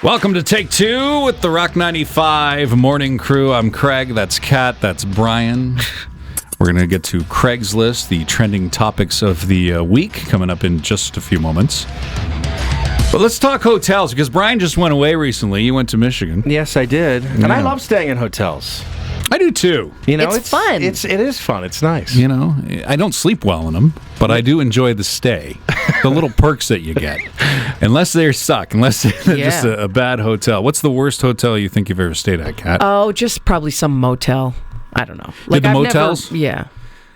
Welcome to Take Two with the Rock 95 Morning Crew. I'm Craig, that's Kat, that's Brian. We're going to get to Craigslist, the trending topics of the week, coming up in just a few moments. But let's talk hotels, because Brian just went away recently. You went to Michigan. Yes, I did. And I love staying in hotels. I do too. You know, it's fun. It is fun. It's nice. You know, I don't sleep well in them, but I do enjoy the stay. The little perks that you get. Unless they suck, unless they're just a bad hotel. What's the worst hotel you think you've ever stayed at, Kat? Oh, just probably some motel. I don't know. Did the motels? Yeah.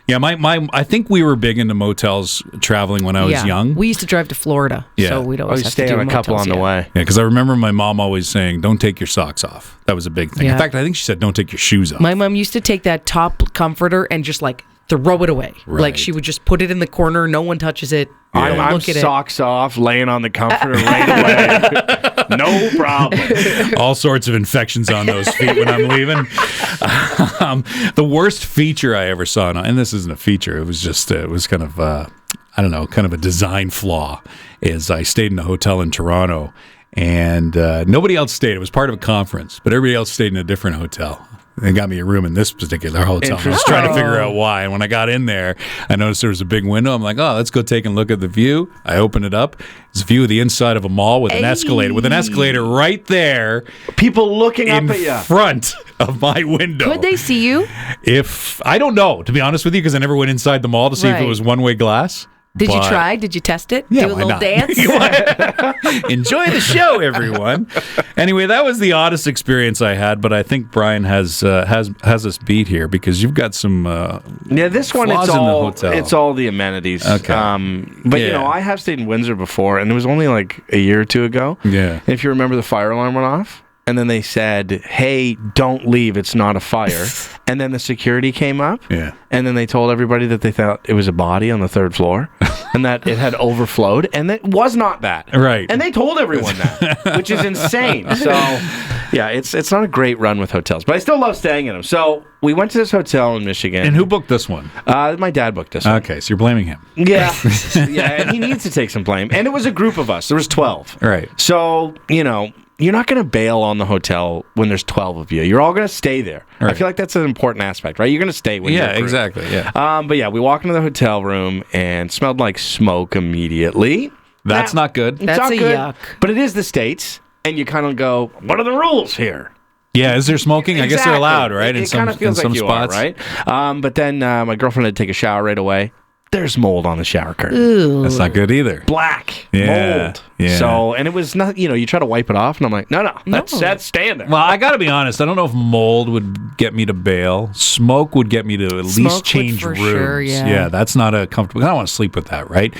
Yeah, I think we were big into motels traveling when I was young. We used to drive to Florida, so we'd always have to stay do on a couple on the way. Yeah, because I remember my mom always saying, don't take your socks off. That was a big thing. Yeah. In fact, I think she said, don't take your shoes off. My mom used to take that top comforter and just like throw it away. Right. Like she would just put it in the corner. No one touches it. Yeah. Don't I'm look at socks off, laying on the comforter right away. No problem. All sorts of infections on those feet when I'm leaving. The worst feature I ever saw, and this isn't a feature, it was just, it was kind of, kind of a design flaw, is I stayed in a hotel in Toronto, and nobody else stayed. It was part of a conference, but everybody else stayed in a different hotel. They got me a room in this particular hotel. I was trying to figure out why. And when I got in there, I noticed there was a big window. I'm like, oh, let's go take a look at the view. I open it up. It's a view of the inside of a mall with an escalator right there. People looking up at you. In front of my window. Could they see you? I don't know, to be honest with you, because I never went inside the mall to see if it was one-way glass. Did you try? Did you test it? Yeah, do a why little not? dance? Enjoy the show, everyone. Anyway, that was the oddest experience I had, but I think Brian has us beat here because you've got some this one flaws in the hotel. It's all the amenities. Okay. But you know, I have stayed in Windsor before, and it was only like a year or two ago. Yeah. If you remember, the fire alarm went off. And then they said, hey, don't leave. It's not a fire. And then the security came up. Yeah. And then they told everybody that they thought it was a body on the third floor and that it had overflowed. And it was not that. Right. And they told everyone that, which is insane. So, yeah, it's not a great run with hotels. But I still love staying in them. So we went to this hotel in Michigan. And who booked this one? My dad booked this one. Okay, so you're blaming him. Yeah. Yeah, and he needs to take some blame. And it was a group of us. There was 12. Right. So, you know, you're not going to bail on the hotel when there's 12 of you. You're all going to stay there. Right. I feel like that's an important aspect, right? You're going to stay when you're a group. Exactly. Yeah. But yeah, we walked into the hotel room and smelled like smoke immediately. That's not good. That's not a good, yuck. But it is the States, and you kind of go, what are the rules here? Yeah, is there smoking? I guess they're allowed, right? It kind of feels like you spots. are, right? But then my girlfriend had to take a shower right away. There's mold on the shower curtain. Ooh. That's not good either. Black mold. Yeah. So, and it was not, you try to wipe it off, and I'm like, no, that's staying there. Well, I got to be honest. I don't know if mold would get me to bail. Smoke would get me to at least change for rooms. sure, yeah. That's not a comfortable. I don't want to sleep with that, right?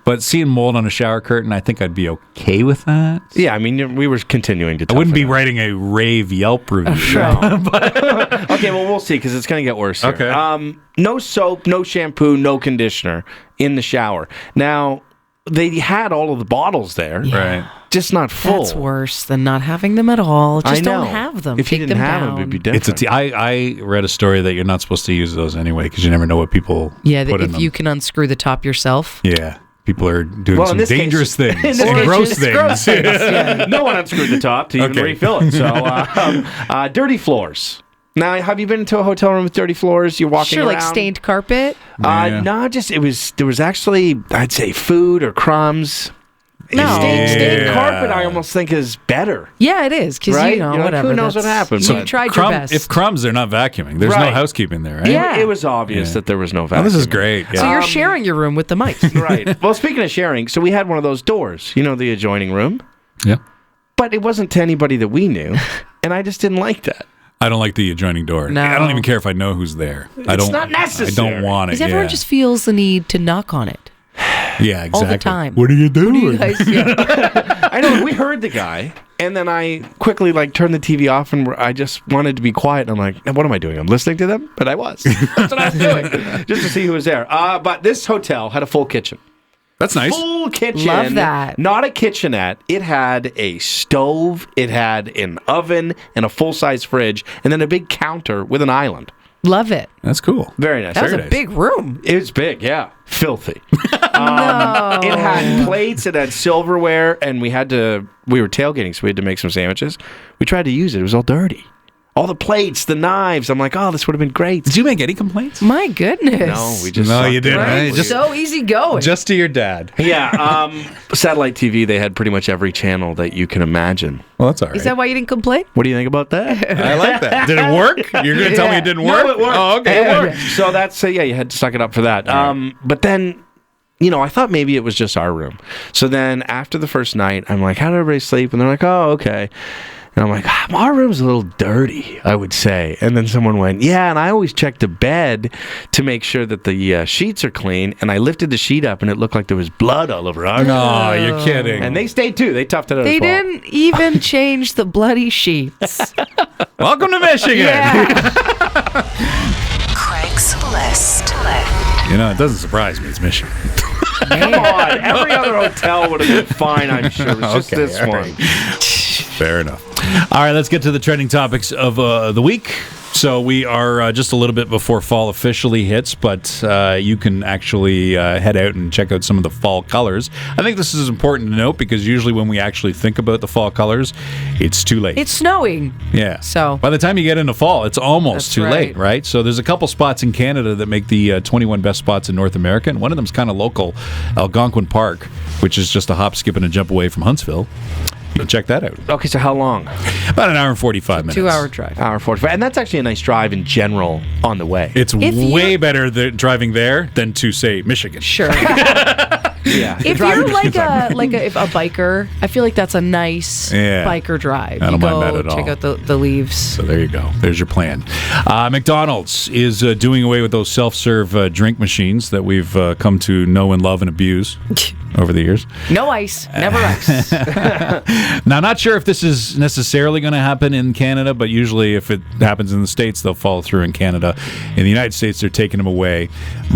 But seeing mold on a shower curtain, I think I'd be okay with that. Yeah, I mean, we were continuing to. I wouldn't be writing a rave Yelp review. Okay, well, we'll see because it's going to get worse here. Okay. No soap, no shampoo, no conditioner in the shower. Now, they had all of the bottles there. Right. Just not full. That's worse than not having them at all. Just I know. don't have them. If you Take didn't them have down. them, it'd be different. I read a story that you're not supposed to use those anyway because you never know what people Yeah, put in if them. you can unscrew the top yourself. Yeah. People are doing Well, in some this dangerous case- in things this and case, gross it's things. gross things. Yeah. No one unscrewed the top to even Okay. refill it. So, dirty floors. Now, have you been into a hotel room with dirty floors? You're walking Sure, around. like stained carpet. Yeah. No, there was actually, I'd say, food or crumbs. No. Stained Yeah. carpet, I almost think is better. Yeah, it is because Right? you know You're like, whatever. who knows what that's- happened, You but- tried your Crumb- best. If crumbs, they're not vacuuming. There's no Right. housekeeping there, right? Yeah. It was obvious Yeah. that there was no Oh, vacuum. this is great. Yeah. so you're sharing your room with the mic. Right. Well, speaking of sharing, so we had one of those doors, the adjoining room, Yeah. but it wasn't to anybody that we knew, and I just didn't like that. I don't like the adjoining door. No. I don't even care if I know who's there. I It's don't. not necessary. I don't want it. Because everyone just feels the need to knock on it yeah, exactly. all the time. What are you doing? You guys, yeah. I know, we heard the guy, and then I quickly turned the TV off, and I just wanted to be quiet, and I'm like, what am I doing? I'm listening to them? But I was. That's what I was doing, just to see who was there. But this hotel had a full kitchen. That's nice. Full kitchen. Love that. Not a kitchenette. It had a stove, it had an oven, and a full-size fridge, and then a big counter with an island. Love it. That's cool. Very nice. That was Very a nice. big room. It was big, yeah. Filthy. No. It had plates, it had silverware, and we were tailgating, so we had to make some sandwiches. We tried to use it. It was all dirty. All the plates, the knives. I'm like, oh, this would have been great. Did you make any complaints? My goodness. No, we just No, sucked you it. didn't. Right? Just- So easy going. Just to your dad. Yeah, satellite TV, they had pretty much every channel that you can imagine. Well, that's all right. Is that why you didn't complain? What do you think about that? I like that. Did it work? You're going to tell me it didn't work? No, it worked. Oh, okay. It worked. So that's, yeah, you had to suck it up for that. But then, I thought maybe it was just our room. So then after the first night, I'm like, how did everybody sleep? And they're like, oh, okay. And I'm like, our room's a little dirty, I would say. And then someone went, yeah, and I always check the bed to make sure that the sheets are clean. And I lifted the sheet up, and it looked like there was blood all over our No, you're kidding. And they stayed, too. They toughed it out They as well. didn't even change the bloody sheets. Welcome to Michigan. Yeah. Craig's List. It doesn't surprise me. It's Michigan. Come on. Every other hotel would have been fine, I'm sure. It's just Okay, this all one. right. Fair enough. All right, let's get to the trending topics of the week. So we are just a little bit before fall officially hits, but you can actually head out and check out some of the fall colors. I think this is important to note because usually when we actually think about the fall colors, it's too late. It's snowing. Yeah. So- by the time you get into fall, it's almost That's too right. late, right? So there's a couple spots in Canada that make the 21 best spots in North America, and one of them's kind of local, Algonquin Park, which is just a hop, skip, and a jump away from Huntsville. You can check that out. Okay, so how long? About an hour and 45 minutes. 2-hour drive. Hour 45. And that's actually a nice drive in general on the way. It's If you- way better driving there than to, say, Michigan. Sure. Yeah. If you're like a biker, I feel like that's a nice Yeah. biker drive. I don't you mind go that at check all. out the leaves. So there you go. There's your plan. McDonald's is doing away with those self-serve drink machines that we've come to know and love and abuse over the years. No ice, never ice. Now, not sure if this is necessarily going to happen in Canada, but usually if it happens in the States, they'll follow through in Canada. In the United States, they're taking them away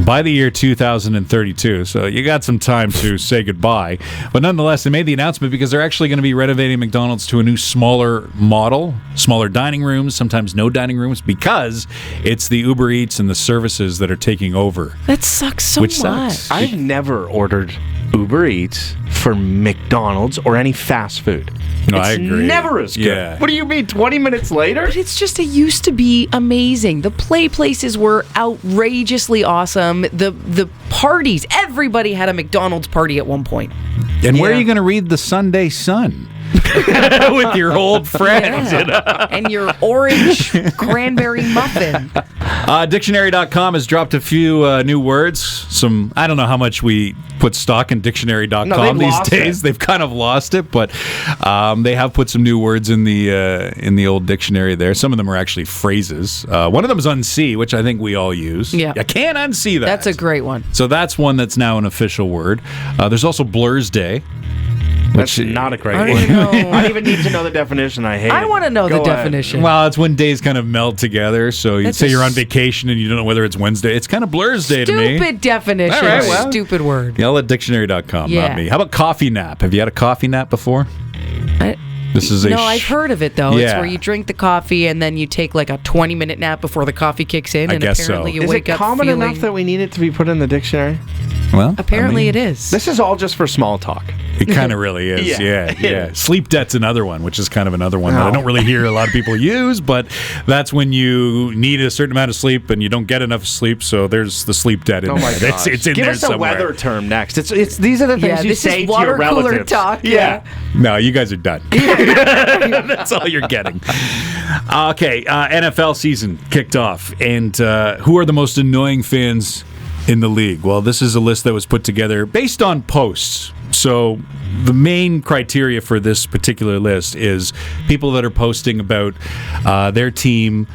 by the year 2032. So you got some time to say goodbye. But nonetheless, they made the announcement because they're actually going to be renovating McDonald's to a new smaller model, smaller dining rooms, sometimes no dining rooms, because it's the Uber Eats and the services that are taking over. That sucks so Which much. sucks. I've never ordered Uber Eats for McDonald's or any fast food. No, it's I agree. never as good. Yeah. What do you mean, 20 minutes later? But it's just, it used to be amazing. The play places were outrageously awesome. The parties, everybody had a McDonald's party at one point. And where are Yeah. you going to read the Sunday Sun? With your old friends. Yeah. And your orange cranberry muffin. Dictionary.com has dropped a few new words. I don't know how much we put stock in Dictionary.com No, they've these lost days. it. They've kind of lost it, but they have put some new words in the old dictionary there. Some of them are actually phrases. One of them is unsee, which I think we all use. Yeah. You can't unsee that. That's a great one. So that's one that's now an official word. There's also Blur's Day. That's not a great I don't one. even know. I don't even need to know the definition. I hate it. I want to know Go the ahead. definition. Well, it's when days kind of meld together. So you That's say a you're on vacation and you don't know whether it's Wednesday. It's kind of Blur's Day to me. Stupid definition. All right, well. Stupid word. Yeah, I'll let dictionary.com, Yeah. not me. How about coffee nap? Have you had a coffee nap before? This is No, I've heard of it though. It's Yeah. where you drink the coffee and then you take like a 20-minute nap before the coffee kicks in, I and guess so. apparently you Is wake it up common feeling. enough that we need it to be put in the dictionary? Well, Apparently I it mean, is. This is all just for small talk. It kind of really is. Yeah, Yeah, it yeah. is. Sleep debt's another one, which is kind of another one that I Oh. don't really hear a lot of people use, but that's when you need a certain amount of sleep and you don't get enough sleep, so there's the sleep debt in Oh my there. gosh. It's in Give there us a somewhere. weather term next. It's these are the things Yeah, you this say is to water your cooler relatives. talk, Yeah. No, you guys are done. That's all you're getting. Okay, NFL season kicked off, and who are the most annoying fans in the league? Well, this is a list that was put together based on posts. So the main criteria for this particular list is people that are posting about their team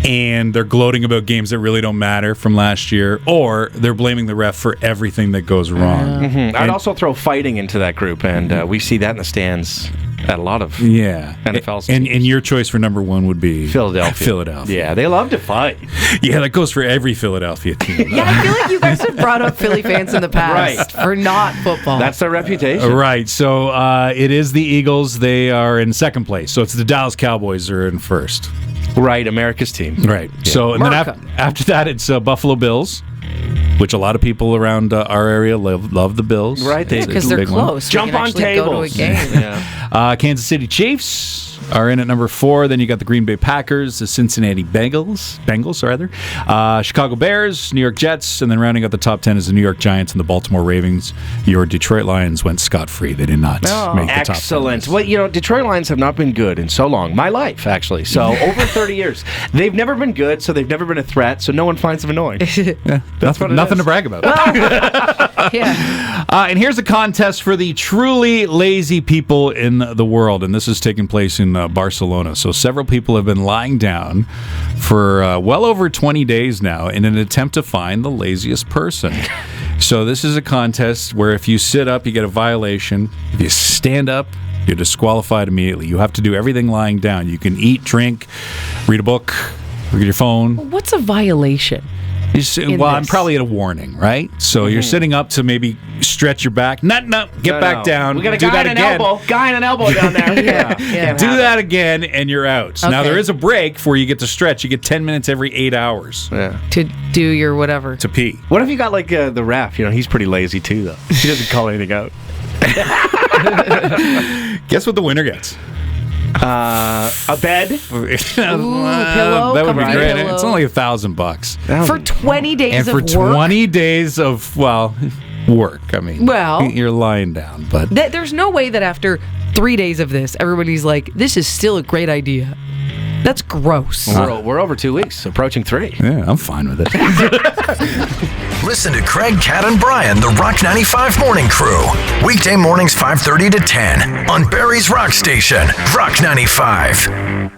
and they're gloating about games that really don't matter from last year, or they're blaming the ref for everything that goes wrong. I'd also throw fighting into that group, and we see that in the stands at a lot of Yeah. NFL and teams. your choice for number one would be Philadelphia. Philadelphia. Yeah, they love to fight. Yeah, that goes for every Philadelphia team. Yeah, I feel like you guys have brought up Philly fans in the past for not football. That's their reputation. Right. So it is the Eagles. They are in second place. So it's the Dallas Cowboys are in first. Right, America's team. Right. So, and then America. after that, it's Buffalo Bills, which a lot of people around our area love the Bills. Right, they It's a Because they're big one. close. We Jump can on actually tables. Go to a game. Yeah. Kansas City Chiefs are in at number 4. Then you got the Green Bay Packers, the Cincinnati Bengals, Chicago Bears, New York Jets, and then rounding out the top 10 is the New York Giants and the Baltimore Ravens. Your Detroit Lions went scot-free. They did not make the top 10. Excellent. Well, Detroit Lions have not been good in so long. My life, actually. So over 30 years. They've never been good, so they've never been a threat, so no one finds them annoying. Nothing to brag about. Yeah. And here's a contest for the truly lazy people in the world, and this is taking place in Barcelona. So several people have been lying down for well over 20 days now in an attempt to find the laziest person. So this is a contest where if you sit up, you get a violation. If you stand up, you're disqualified immediately. You have to do everything lying down. You can eat, drink, read a book, look at your phone. What's a violation? I'm probably at a warning, right? So you're sitting up to maybe stretch your back. No, get back down. We got a do guy that and again. guy and an elbow down there. Yeah. Do that again, and you're out. Now, Okay. there is a break where you get to stretch. You get 10 minutes every 8 hours Yeah. To do your whatever. to pee. What if you got like the ref? He's pretty lazy too, though. He doesn't call anything out. Guess what the winner gets? A bed pillow, That would be cover great. pillow. It's only $1,000. For 20 days And of for work? 20 days of, work. I mean, Well- you're lying down, but There's no way that after 3 days of this, everybody's like, this is still a great idea. That's gross. We're over 2 weeks, approaching 3. yeah, I'm fine with it. Listen to Craig, Kat, and Brian, the Rock 95 Morning Crew. Weekday mornings 5:30 to 10 on Barrie's Rock Station, Rock 95.